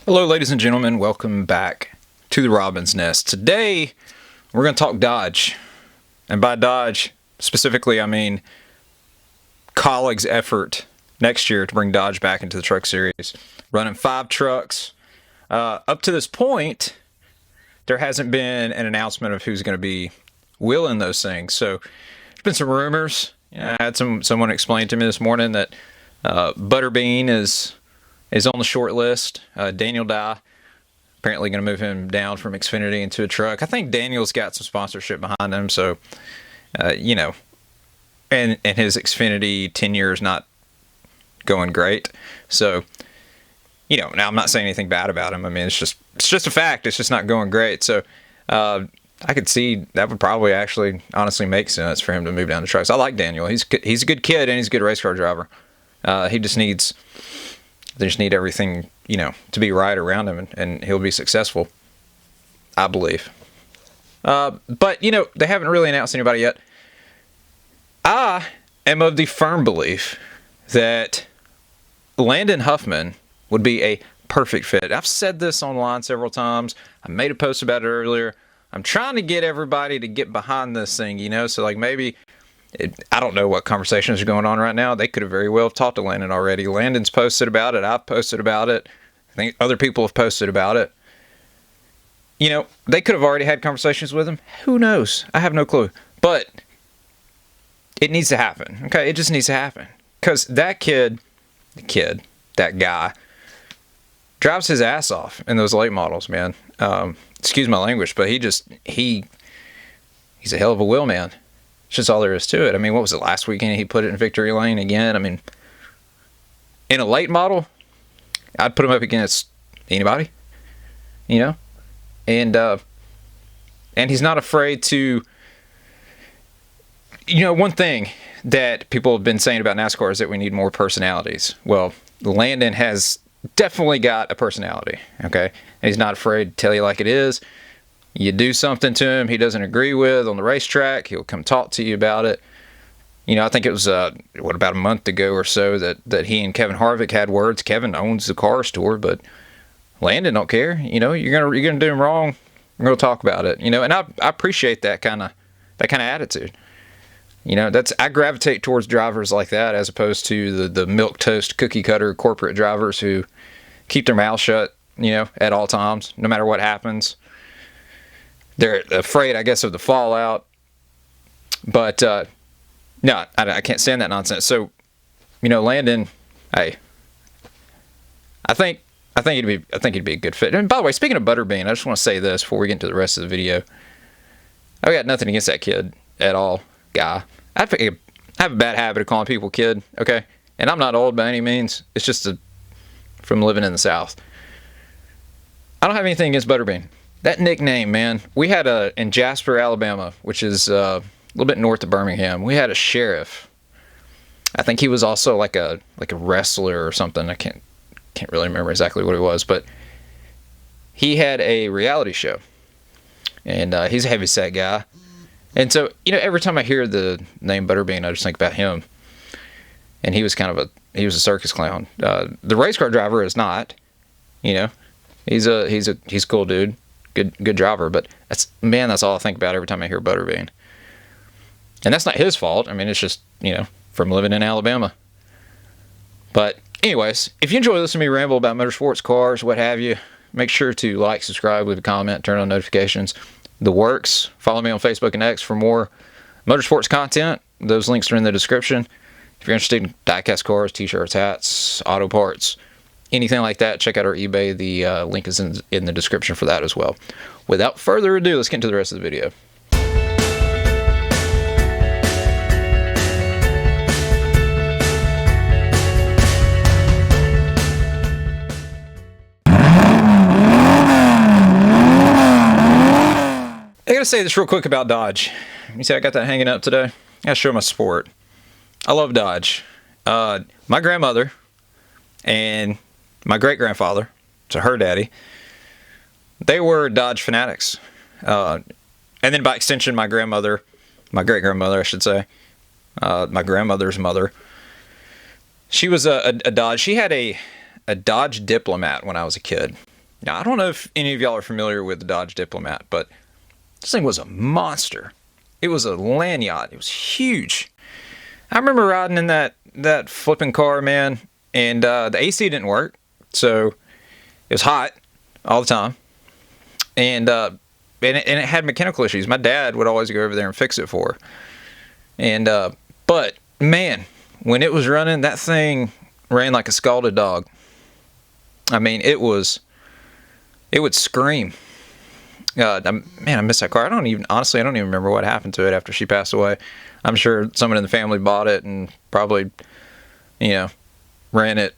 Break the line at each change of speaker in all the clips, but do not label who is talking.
Hello, ladies and gentlemen. Welcome back to the Robin's Nest. Today, we're going to talk Dodge. And by Dodge, specifically, I mean Kaulig's effort next year to bring Dodge back into the Truck Series. Running 5 trucks. Up to this point, there hasn't been an announcement of who's going to be wheeling those things. So, there's been some rumors. I had someone explain to me this morning that Butterbean is on the short list. Daniel Dye, apparently going to move him down from Xfinity into a truck. I think Daniel's got some sponsorship behind him, so, and his Xfinity tenure is not going great. So, now I'm not saying anything bad about him. I mean, it's just a fact. It's just not going great. So, I could see that would probably actually honestly make sense for him to move down to trucks. I like Daniel. He's a good kid and he's a good race car driver. They just need everything, to be right around him, and he'll be successful, I believe. But, they haven't really announced anybody yet. I am of the firm belief that Landon Huffman would be a perfect fit. I've said this online several times. I made a post about it earlier. I'm trying to get everybody to get behind this thing, so like maybe... I don't know what conversations are going on right now. They could have very well talked to Landon already. Landon's posted about it. I've posted about it. I think other people have posted about it. They could have already had conversations with him. Who knows? I have no clue. But it needs to happen. Okay, it just needs to happen. Because that that guy, drives his ass off in those late models, man. Excuse my language, but he's a hell of a wheel man. It's just all there is to it. I mean, what was it, last weekend he put it in victory lane again? I mean, in a late model, I'd put him up against anybody, and he's not afraid to, one thing that people have been saying about NASCAR is that we need more personalities. Well, Landon has definitely got a personality, okay? And he's not afraid to tell you like it is. You do something to him he doesn't agree with on the racetrack, he'll come talk to you about it. I think it was, about a month ago or so that he and Kevin Harvick had words. Kevin owns the car store, but Landon don't care. You're gonna do him wrong, we're gonna talk about it. And I appreciate that kind of attitude. I gravitate towards drivers like that as opposed to the milquetoast cookie cutter corporate drivers who keep their mouth shut, at all times, no matter what happens. They're afraid, I guess, of the fallout. But, no, I can't stand that nonsense. So, Landon, hey, I think he'd be a good fit. And by the way, speaking of Butterbean, I just want to say this before we get into the rest of the video. I've got nothing against that kid at all, guy. I have a bad habit of calling people kid, okay? And I'm not old by any means. It's just from living in the South. I don't have anything against Butterbean. That nickname, man, we had in Jasper, Alabama, which is a little bit north of Birmingham, we had a sheriff. I think he was also like a wrestler or something. I can't really remember exactly what he was, but he had a reality show, and he's a heavyset guy. And so, every time I hear the name Butterbean, I just think about him. And he was he was a circus clown. The race car driver is not, he's a cool dude. Good driver, but that's all I think about every time I hear Butterbean. And that's not his fault. I mean, it's just, from living in Alabama. But anyways, if you enjoy listening to me ramble about motorsports, cars, what have you, make sure to like, subscribe, leave a comment, turn on notifications. The works. Follow me on Facebook and X for more motorsports content. Those links are in the description. If you're interested in diecast cars, t-shirts, hats, auto parts, anything like that, check out our eBay. The link is in the description for that as well. Without further ado, let's get into the rest of the video. I gotta say this real quick about Dodge. You see I got that hanging up today? I gotta show my sport. I love Dodge. My grandmother and my great-grandfather, so her daddy, they were Dodge fanatics. And then by extension, my great-grandmother, I should say, my grandmother's mother, she was a Dodge. She had a Dodge Diplomat when I was a kid. Now, I don't know if any of y'all are familiar with the Dodge Diplomat, but this thing was a monster. It was a land yacht. It was huge. I remember riding in that flipping car, man, and the AC didn't work, so it was hot all the time, and it had mechanical issues. My dad would always go over there and fix it for her. And but man, when it was running, that thing ran like a scalded dog. I mean, it would scream. Man, I miss that car. I don't even remember what happened to it after she passed away. I'm sure someone in the family bought it and probably, ran it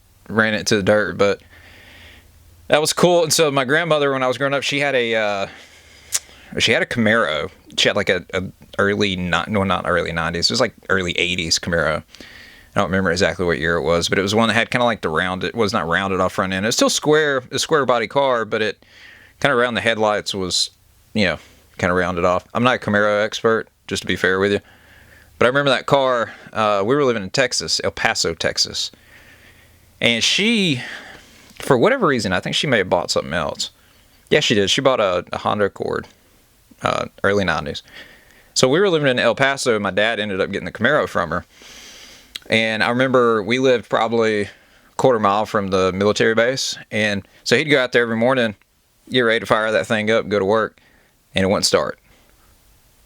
to the dirt. But that was cool. And so my grandmother, when I was growing up, she had a Camaro. She had like a not early 90s. It was like early 80s Camaro. I don't remember exactly what year it was, but it was one that had kind of like it was not rounded off front end. It was still a square body car, but it kind of around the headlights was, kind of rounded off. I'm not a Camaro expert, just to be fair with you. But I remember that car. We were living in Texas, El Paso, Texas. And she, for whatever reason, I think she may have bought something else. Yeah, she did. She bought a Honda Accord, early 90s. So we were living in El Paso, and my dad ended up getting the Camaro from her. And I remember we lived probably a quarter mile from the military base. And so he'd go out there every morning, get ready to fire that thing up, go to work, and it wouldn't start.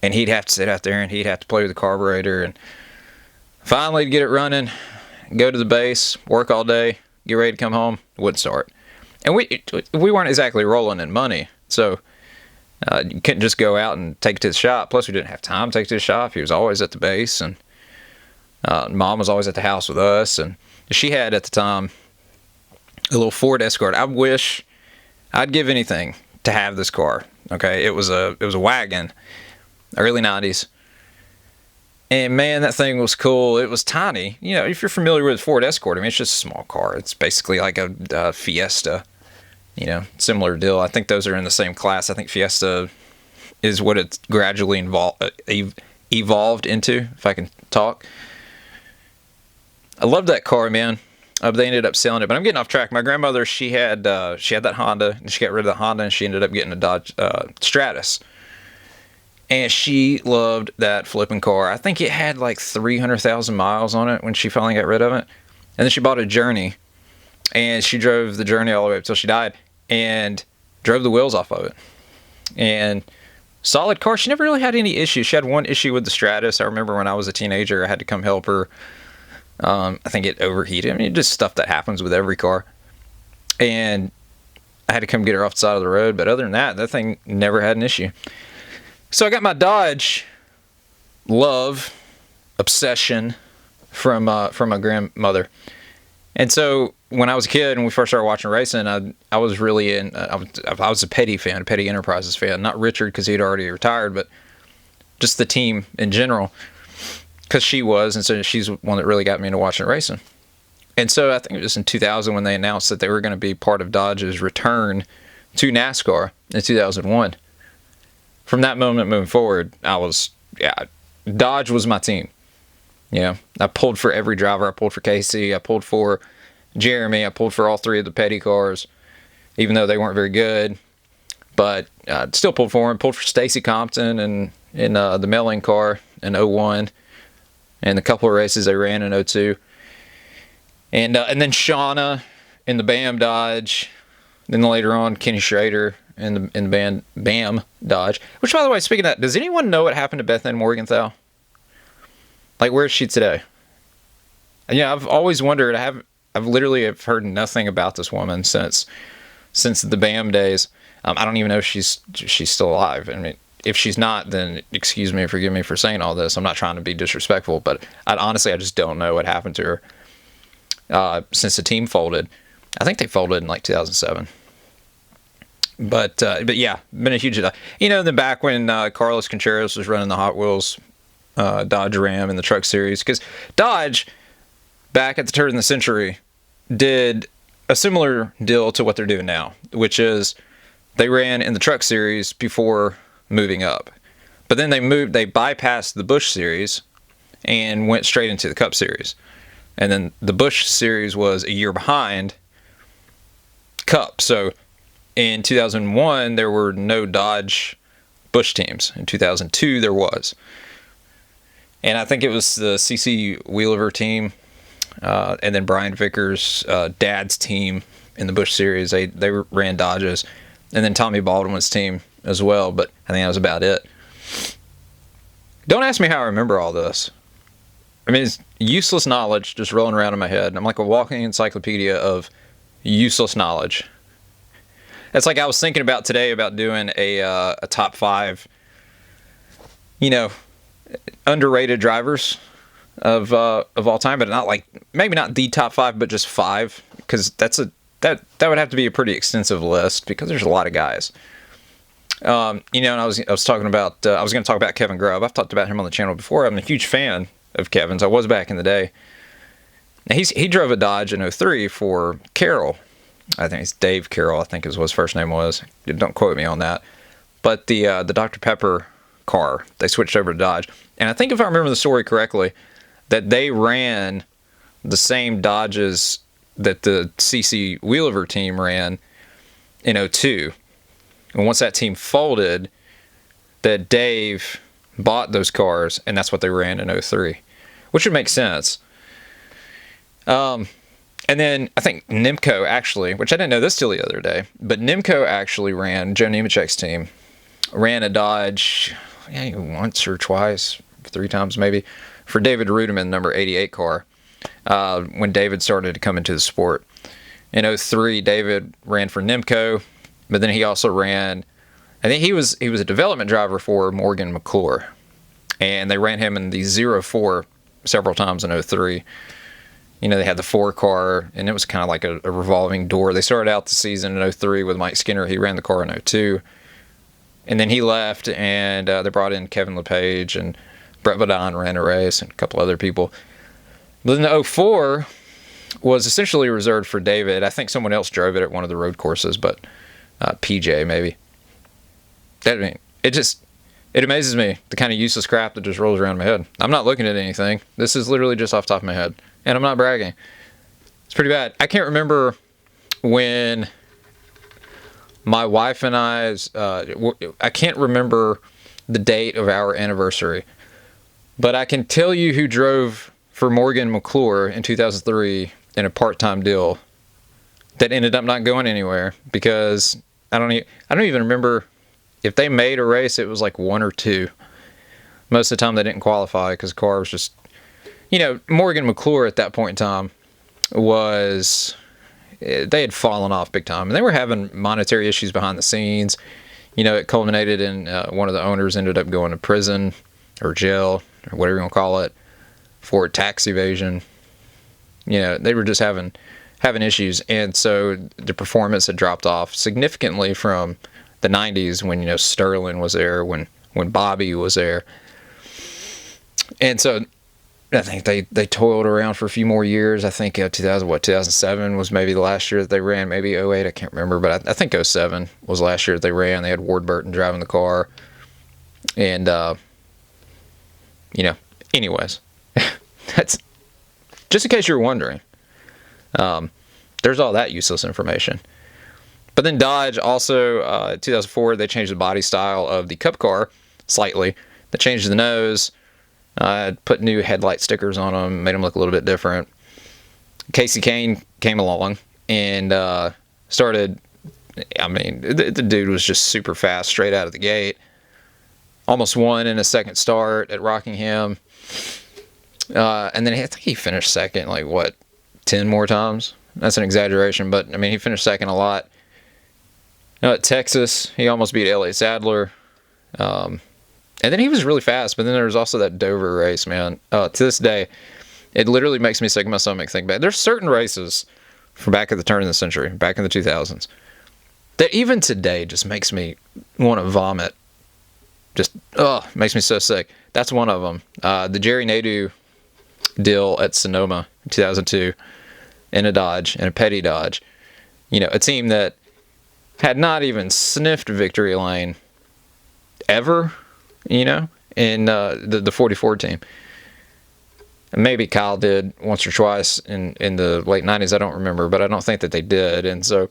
And he'd have to sit out there and he'd have to play with the carburetor. And finally, to get it running, go to the base, work all day, get ready to come home, it wouldn't start. And we weren't exactly rolling in money. So you couldn't just go out and take it to the shop. Plus, we didn't have time to take it to the shop. He was always at the base. And Mom was always at the house with us. And she had, at the time, a little Ford Escort. I wish I'd give anything to have this car. Okay, it was a wagon, early 90s. And man, that thing was cool. It was tiny. If you're familiar with Ford Escort, I mean, it's just a small car. It's basically like a Fiesta, similar deal. I think those are in the same class. I think Fiesta is what it's gradually evolved into, if I can talk. I love that car, man. They ended up selling it, but I'm getting off track. My grandmother, she had that Honda, and she got rid of the Honda, and she ended up getting a Dodge Stratus. And she loved that flipping car. I think it had like 300,000 miles on it when she finally got rid of it. And then she bought a Journey, and she drove the Journey all the way up until she died, and drove the wheels off of it. And solid car. She never really had any issues. She had one issue with the Stratus. I remember when I was a teenager, I had to come help her. I think it overheated. I mean, just stuff that happens with every car. And I had to come get her off the side of the road. But other than that thing never had an issue. So I got my Dodge love, obsession from my grandmother. And so when I was a kid and we first started watching racing, I was really I was a Petty fan, a Petty Enterprises fan. Not Richard because he'd already retired, but just the team in general. Because she was, and so she's one that really got me into watching racing. And so I think it was in 2000 when they announced that they were going to be part of Dodge's return to NASCAR in 2001. From that moment moving forward, Dodge was my team. I pulled for every driver. I pulled for Casey. I pulled for Jeremy. I pulled for all three of the Petty cars, even though they weren't very good. But still pulled for them. Pulled for Stacy Compton and in the Melling car in 01. And a couple of races they ran in 02. And then Shauna in the BAM Dodge. Then later on, Kenny Schrader in the BAM Dodge. Which, by the way, speaking of that, does anyone know what happened to Beth Ann Morgenthau? Like, where is she today? And, I've always wondered. I've literally heard nothing about this woman since the BAM days. I don't even know if she's still alive. I mean, if she's not, then excuse me, forgive me for saying all this. I'm not trying to be disrespectful, but I just don't know what happened to her since the team folded. I think they folded in like 2007. But yeah, been a huge, then back when Carlos Contreras was running the Hot Wheels Dodge Ram in the Truck Series, because Dodge back at the turn of the century did a similar deal to what they're doing now, which is they ran in the Truck Series before moving up. But then they bypassed the Busch Series and went straight into the Cup Series. And then the Busch Series was a year behind Cup. So in 2001, there were no Dodge Busch teams. In 2002, there was. And I think it was the CC Wheelover team, and then Brian Vickers' dad's team in the Busch Series. They ran Dodges. And then Tommy Baldwin's team as well, but I think that was about it. Don't ask me how I remember all this. I mean, it's useless knowledge just rolling around in my head. I'm like a walking encyclopedia of useless knowledge. It's like I was thinking about today about doing a top 5, underrated drivers of all time, but not like, maybe not the top 5, but just 5, because that would have to be a pretty extensive list because there's a lot of guys. And I was talking about I was going to talk about Kevin Grubb. I've talked about him on the channel before. I'm a huge fan of Kevin's. I was back in the day. Now he drove a Dodge in 03 for Carroll. I think it's Dave Carroll, I think is what his first name was. Don't quote me on that. But the Dr. Pepper car, they switched over to Dodge. And I think if I remember the story correctly, that they ran the same Dodges that the CC Wheelover team ran in 02. And once that team folded, that Dave bought those cars, and that's what they ran in 03, which would make sense. And then I think Nimco actually, which I didn't know this till the other day, but Nimco actually ran, Joe Nemechek's team, ran a Dodge once or twice, 3 times maybe, for David Rudiman, number 88 car, when David started to come into the sport. In 03, David ran for Nimco, but then he also ran, I think he was a development driver for Morgan McClure, and they ran him in the 04 several times in 03. They had the 4 car, and it was kind of like a revolving door. They started out the season in 03 with Mike Skinner. He ran the car in 02. And then he left, and they brought in Kevin LePage, and Brett Vadon ran a race, and a couple other people. But then 04 was essentially reserved for David. I think someone else drove it at one of the road courses, but PJ maybe. It amazes me, the kind of useless crap that just rolls around my head. I'm not looking at anything. This is literally just off the top of my head. And I'm not bragging. It's pretty bad. I can't remember when my wife and I can't remember the date of our anniversary. But I can tell you who drove for Morgan McClure in 2003 in a part-time deal that ended up not going anywhere, because I don't even remember if they made a race. It was like 1 or 2. Most of the time they didn't qualify because the car was just, Morgan McClure at that point in time they had fallen off big time, and they were having monetary issues behind the scenes. It culminated in one of the owners ended up going to prison or jail or whatever you want to call it for tax evasion. They were just having issues, and so the performance had dropped off significantly from the 90s when Sterling was there, when Bobby was there, and so I think they toiled around for a few more years. I think 2007 was maybe the last year that they ran, maybe 08, I can't remember, but I think 07 was the last year that they ran. They had Ward Burton driving the car, and anyways, that's just in case you're wondering. There's all that useless information. But then Dodge also, 2004, they changed the body style of the Cup car slightly. They changed the nose, put new headlight stickers on them, made them look a little bit different. Casey Kane came along and started, the dude was just super fast straight out of the gate. Almost won in a second start at Rockingham. And then I think he finished second, 10 more times? That's an exaggeration, but he finished second a lot. At Texas, he almost beat Elliott Sadler. And then he was really fast, but then there was also that Dover race, man. To this day, it literally makes me sick to my stomach think back. There's certain races from back at the turn of the century, back in the 2000s, that even today just makes me want to vomit. Makes me so sick. That's one of them. The Jerry Nadeau deal at Sonoma in 2002 in a Dodge, in a petty Dodge. A team that had not even sniffed victory lane ever, in the 44 team. And maybe Kyle did once or twice in the late 90s, I don't remember, but I don't think that they did. And so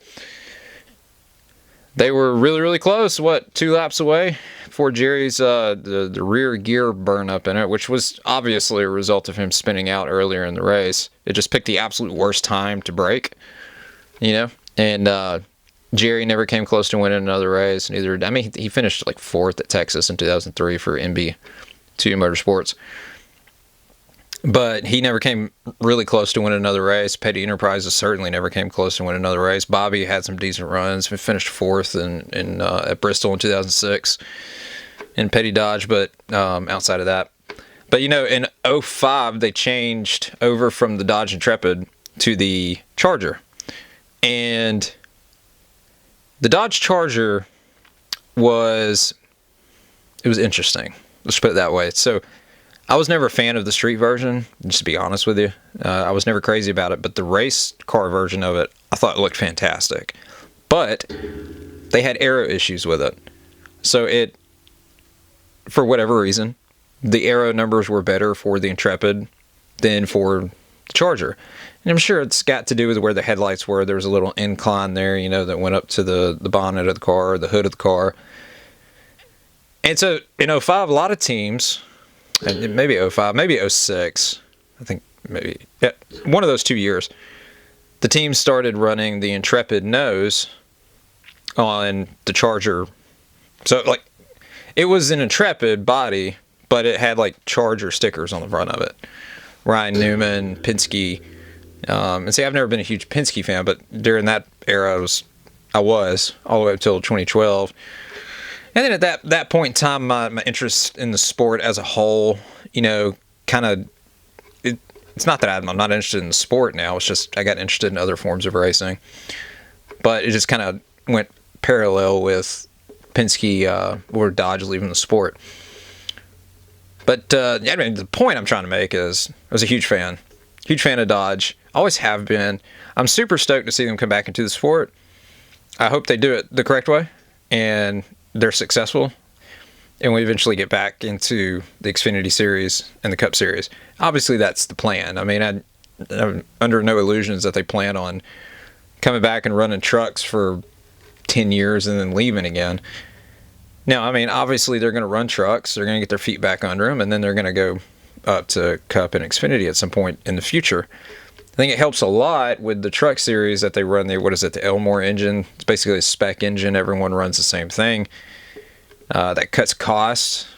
They were really, really close. What, 2 laps away before Jerry's the rear gear burn up in it, which was obviously a result of him spinning out earlier in the race. It just picked the absolute worst time to brake, And Jerry never came close to winning another race. Neither. I mean, he finished like 4th at Texas in 2003 for MB2 Motorsports. But he never came really close to winning another race. Petty Enterprises certainly never came close to winning another race. Bobby had some decent runs. We finished 4th at Bristol in 2006 in Petty Dodge, but outside of that. But, in 05, they changed over from the Dodge Intrepid to the Charger. And the Dodge Charger was interesting. Let's put it that way. So I was never a fan of the street version, just to be honest with you. I was never crazy about it, but the race car version of it, I thought it looked fantastic. But they had aero issues with it. So for whatever reason, the aero numbers were better for the Intrepid than for the Charger. And I'm sure it's got to do with where the headlights were. There was a little incline there, that went up to the bonnet of the car, the hood of the car. And so in 05, a lot of teams, and maybe 05, maybe 06, I think one of those 2 years, the teams started running the Intrepid nose on the Charger. So, it was an Intrepid body, but it had, Charger stickers on the front of it. Ryan Newman, Penske. And see, I've never been a huge Penske fan, but during that era, I was all the way up until 2012. And then at that point in time, my interest in the sport as a whole, kind of, it's not that I'm not interested in the sport now. It's just I got interested in other forms of racing. But it just kind of went parallel with Penske or Dodge leaving the sport. But the point I'm trying to make is I was a huge fan of Dodge. Always have been. I'm super stoked to see them come back into the sport. I hope they do it the correct way and they're successful, and we eventually get back into the Xfinity Series and the Cup Series. Obviously, that's the plan. I mean, I'm under no illusions that they plan on coming back and running trucks for 10 years and then leaving again. Now, I mean, obviously, they're going to run trucks. They're going to get their feet back under them, and then they're going to go up to Cup and Xfinity at some point in the future. I think it helps a lot with the truck series that they run the Elmore engine. It's basically a spec engine. Everyone runs the same thing. That cuts costs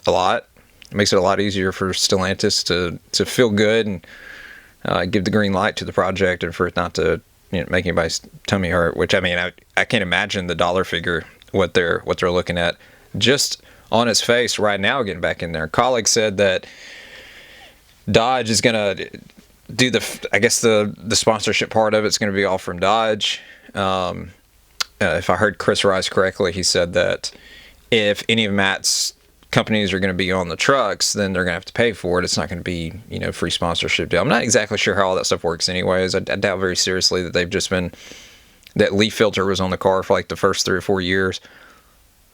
a lot. It makes it a lot easier for Stellantis to feel good and give the green light to the project, and for it not to make anybody's tummy hurt. Which, I mean, I can't imagine the dollar figure what they're looking at just on its face right now getting back in there. Kaulig said that Dodge is going to do the sponsorship part of it's going to be all from Dodge. If I heard Chris Rice correctly, he said that if any of Matt's companies are going to be on the trucks, then they're going to have to pay for it. It's not going to be, free sponsorship deal. I'm not exactly sure how all that stuff works anyways. I doubt very seriously that they've just been, that leaf filter was on the car for the first 3 or 4 years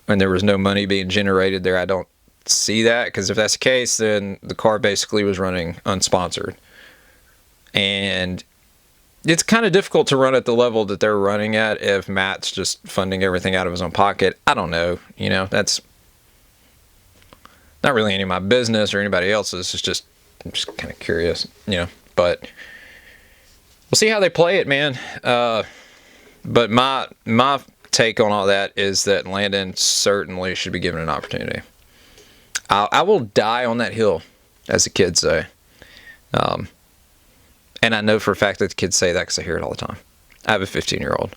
and there was no money being generated there. I don't see that, because if that's the case, then the car basically was running unsponsored. And it's kind of difficult to run at the level that they're running at if Matt's just funding everything out of his own pocket. I don't know. That's not really any of my business or anybody else's. It's just, I'm just kind of curious, but we'll see how they play it, man. But my take on all that is that Landon certainly should be given an opportunity. I will die on that hill, as the kids say. And I know for a fact that the kids say that because I hear it all the time. I have a 15-year-old.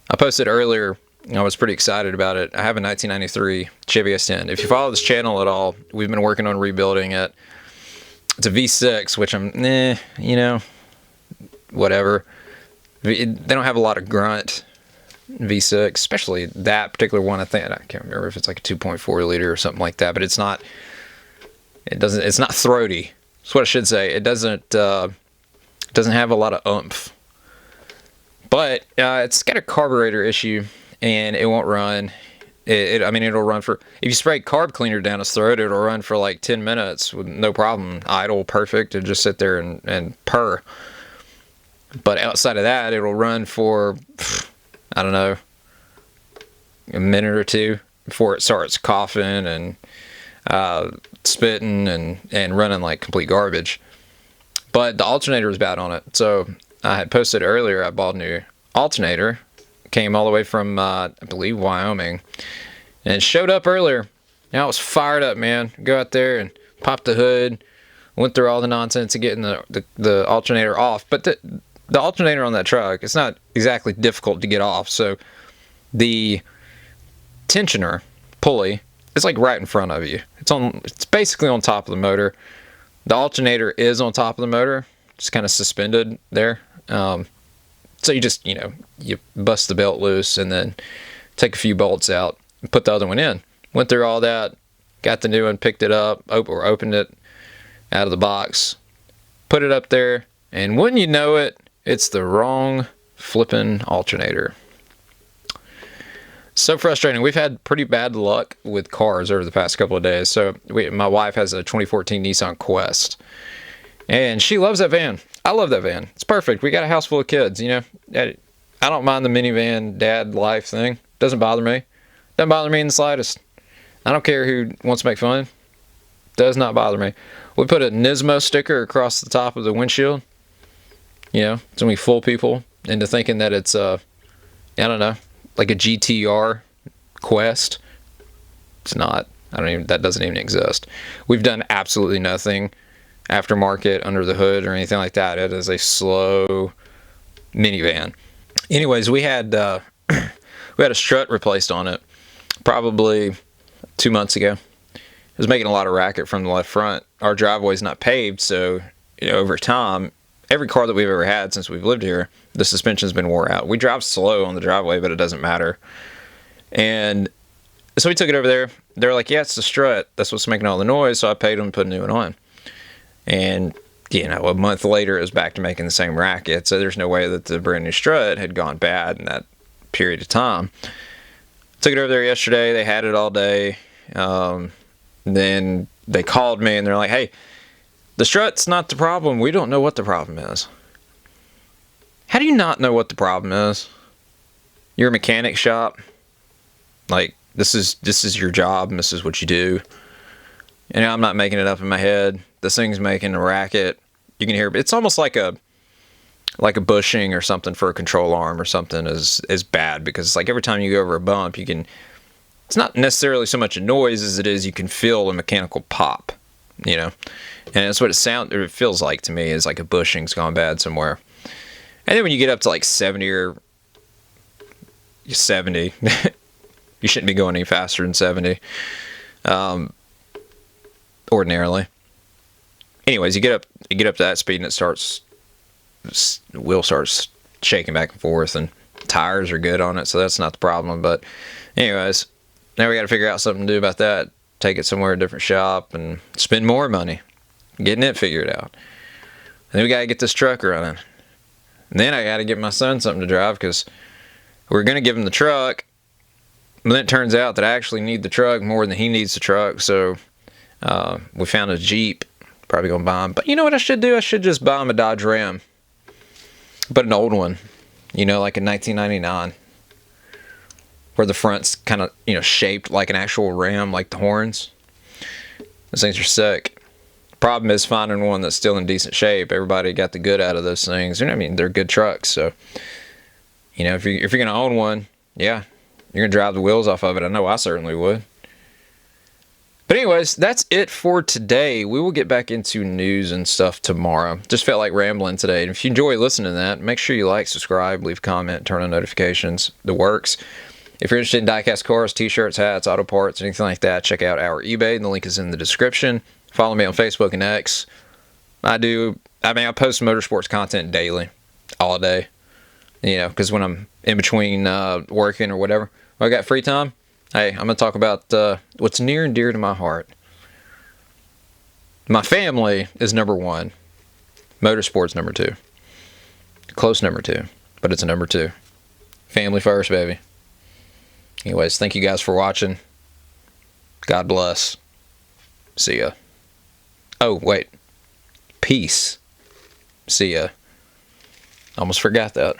I posted earlier, I was pretty excited about it. I have a 1993 Chevy S10. If you follow this channel at all, we've been working on rebuilding it. It's a V6, which I'm, whatever. They don't have a lot of grunt V6, especially that particular one. I can't remember if it's like a 2.4 liter or something like that, but it's not throaty. That's what I should say. It doesn't have a lot of oomph. But it's got a carburetor issue, and it won't run. It'll run for, if you spray carb cleaner down its throat, it'll run for like 10 minutes with no problem. Idle, perfect. It'll just sit there and purr. But outside of that, it'll run for, I don't know, a minute or two before it starts coughing and spitting and running like complete garbage. But the alternator was bad on it. So I had posted earlier, I bought a new alternator. Came all the way from, I believe, Wyoming. And it showed up earlier. Now I was fired up, man. Go out there and pop the hood. Went through all the nonsense of getting the alternator off. But the alternator on that truck, it's not exactly difficult to get off. So the tensioner pulley is like right in front of you. It's basically on top of the motor. The alternator is on top of the motor, just kind of suspended there. So you just, you bust the belt loose and then take a few bolts out and put the other one in. Went through all that, got the new one, picked it up, opened it out of the box, put it up there, and wouldn't you know it, it's the wrong flipping alternator. So frustrating. We've had pretty bad luck with cars over the past couple of days. So my wife has a 2014 Nissan Quest, and she loves that van. I love that van. It's perfect. We got a house full of kids, I don't mind the minivan dad life thing. Doesn't bother me. Doesn't bother me in the slightest. I don't care who wants to make fun. Does not bother me. We put a Nismo sticker across the top of the windshield. So we fool people into thinking that it's I don't know, like a GTR Quest. It's not. That doesn't even exist. We've done absolutely nothing aftermarket under the hood or anything like that. It is a slow minivan. Anyways, we had a strut replaced on it probably 2 months ago. It was making a lot of racket from the left front. Our driveway's not paved, so over time, every car that we've ever had since we've lived here, the suspension's been wore out. We drive slow on the driveway, but it doesn't matter. And so we took it over there. They were like, yeah, it's the strut. That's what's making all the noise. So I paid them to put a new one on. And, a month later, it was back to making the same racket. So there's no way that the brand new strut had gone bad in that period of time. Took it over there yesterday. They had it all day. Then they called me and they're like, hey, the strut's not the problem. We don't know what the problem is. How do you not know what the problem is? You're a mechanic shop. Like, this is your job and this is what you do. I'm not making it up in my head. This thing's making a racket. You can hear it's almost like a bushing or something for a control arm or something is bad, because it's like every time you go over a bump, it's not necessarily so much a noise as it is you can feel a mechanical pop, and that's what it feels like to me, is like a bushing's gone bad somewhere. And then when you get up to like 70 or 70, you shouldn't be going any faster than 70 ordinarily. Anyways, you get up to that speed and the wheel starts shaking back and forth, and tires are good on it, so that's not the problem. But anyways, now we got to figure out something to do about that. Take it somewhere, a different shop, and spend more money getting it figured out. And then we got to get this truck running. And then I got to get my son something to drive, because we're going to give him the truck, but then it turns out that I actually need the truck more than he needs the truck. So we found a Jeep. Probably going to buy him. But you know what I should do? I should just buy him a Dodge Ram. But an old one. Like a 1999. Where the front's kind of, shaped like an actual Ram, like the horns. Those things are sick. Problem is finding one that's still in decent shape. Everybody got the good out of those things. They're good trucks. So, if you're going to own one, yeah, you're going to drive the wheels off of it. I know I certainly would. But anyways, that's it for today. We will get back into news and stuff tomorrow. Just felt like rambling today. And if you enjoy listening to that, make sure you like, subscribe, leave a comment, turn on notifications. The works. If you're interested in diecast cars, t-shirts, hats, auto parts, anything like that, check out our eBay. The link is in the description. Follow me on Facebook and X. I post motorsports content daily, all day. Because when I'm in between working or whatever, when I got free time, hey, I'm going to talk about what's near and dear to my heart. My family is number one. Motorsports number two. Close number two, but it's a number two. Family first, baby. Anyways, thank you guys for watching. God bless. See ya. Oh, wait. Peace. See ya. Almost forgot that.